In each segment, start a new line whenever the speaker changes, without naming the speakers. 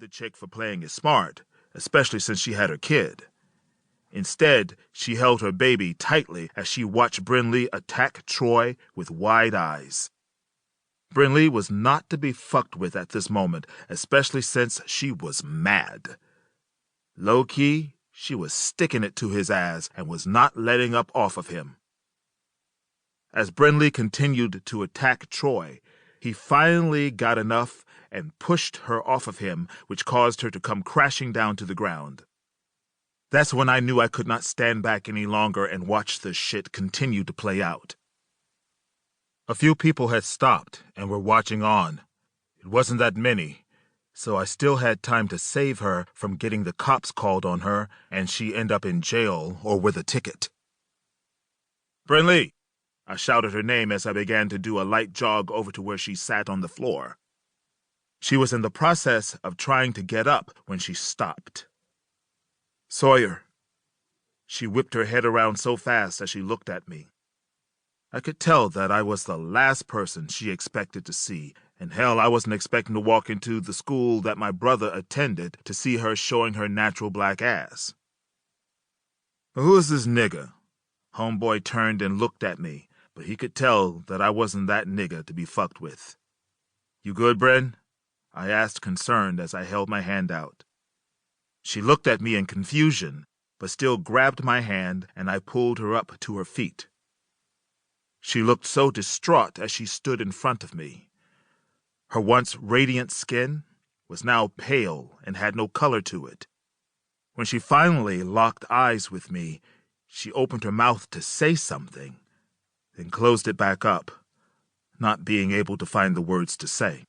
the chick for playing it smart, especially since she had her kid. Instead, she held her baby tightly as she watched Brynlee attack Troy with wide eyes. Brynlee was not to be fucked with at this moment, especially since she was mad. Low-key, she was sticking it to his ass and was not letting up off of him. As Brynlee continued to attack Troy, he finally got enough and pushed her off of him, which caused her to come crashing down to the ground. That's when I knew I could not stand back any longer and watch this shit continue to play out. A few people had stopped and were watching on. It wasn't that many, so I still had time to save her from getting the cops called on her and she end up in jail or with a ticket. "Brynlee!" I shouted her name as I began to do a light jog over to where she sat on the floor. She was in the process of trying to get up when she stopped. "Sawyer." She whipped her head around so fast as she looked at me. I could tell that I was the last person she expected to see, and hell, I wasn't expecting to walk into the school that my brother attended to see her showing her natural black ass. "Who is this nigga?" Homeboy turned and looked at me, but he could tell that I wasn't that nigga to be fucked with. "You good, Bryn?" I asked, concerned, as I held my hand out. She looked at me in confusion, but still grabbed my hand, and I pulled her up to her feet. She looked so distraught as she stood in front of me. Her once radiant skin was now pale and had no color to it. When she finally locked eyes with me, she opened her mouth to say something, then closed it back up, not being able to find the words to say.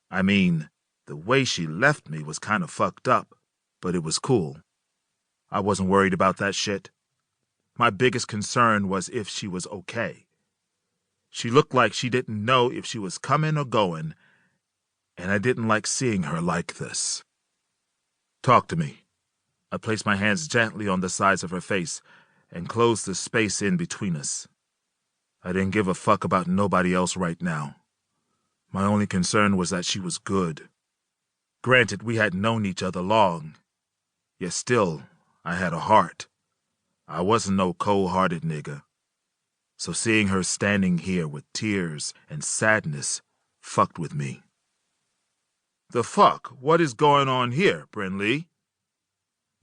I mean, the way she left me was kind of fucked up, but it was cool. I wasn't worried about that shit. My biggest concern was if she was okay. She looked like she didn't know if she was coming or going, and I didn't like seeing her like this. "Talk to me." I placed my hands gently on the sides of her face and closed the space in between us. I didn't give a fuck about nobody else right now. My only concern was that she was good. Granted, we hadn't known each other long, yet still, I had a heart. I wasn't no cold-hearted nigga. So seeing her standing here with tears and sadness fucked with me. "The fuck? What is going on here, Brynlee?"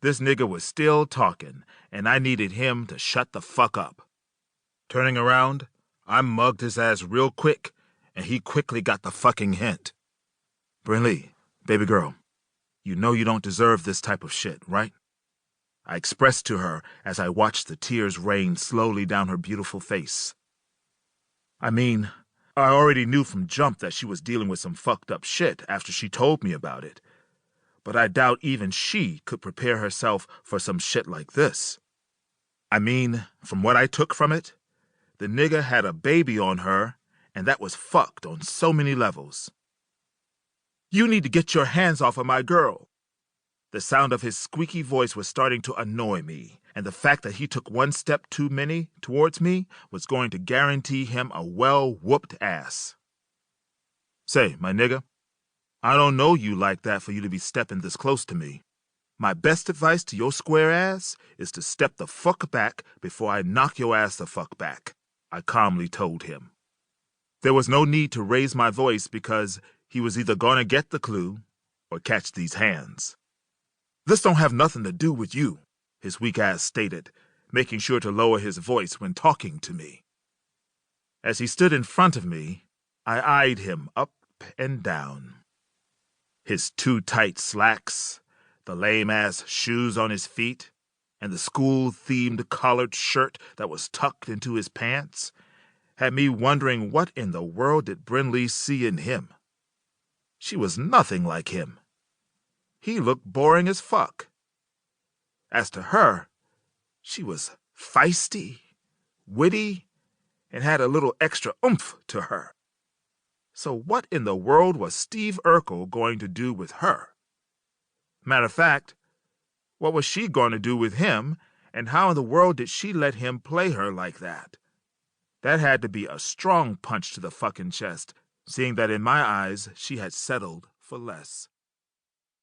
This nigga was still talking, and I needed him to shut the fuck up. Turning around, I mugged his ass real quick, and he quickly got the fucking hint. "Brynlee, baby girl, you know you don't deserve this type of shit, right?" I expressed to her as I watched the tears rain slowly down her beautiful face. I mean, I already knew from jump that she was dealing with some fucked up shit after she told me about it, but I doubt even she could prepare herself for some shit like this. I mean, from what I took from it, the nigga had a baby on her, and that was fucked on so many levels. "You need to get your hands off of my girl." The sound of his squeaky voice was starting to annoy me, and the fact that he took one step too many towards me was going to guarantee him a well-whooped ass. "Say, my nigga, I don't know you like that for you to be stepping this close to me. My best advice to your square ass is to step the fuck back before I knock your ass the fuck back," I calmly told him. There was no need to raise my voice because he was either going to get the clue or catch these hands. "This don't have nothing to do with you," his weak ass stated, making sure to lower his voice when talking to me. As he stood in front of me, I eyed him up and down. His too tight slacks, the lame-ass shoes on his feet, and the school-themed collared shirt that was tucked into his pants had me wondering what in the world did Brynlee see in him. She was nothing like him. He looked boring as fuck. As to her, she was feisty, witty, and had a little extra oomph to her. So what in the world was Steve Urkel going to do with her? Matter of fact, what was she going to do with him, and how in the world did she let him play her like that? That had to be a strong punch to the fucking chest, seeing that in my eyes she had settled for less.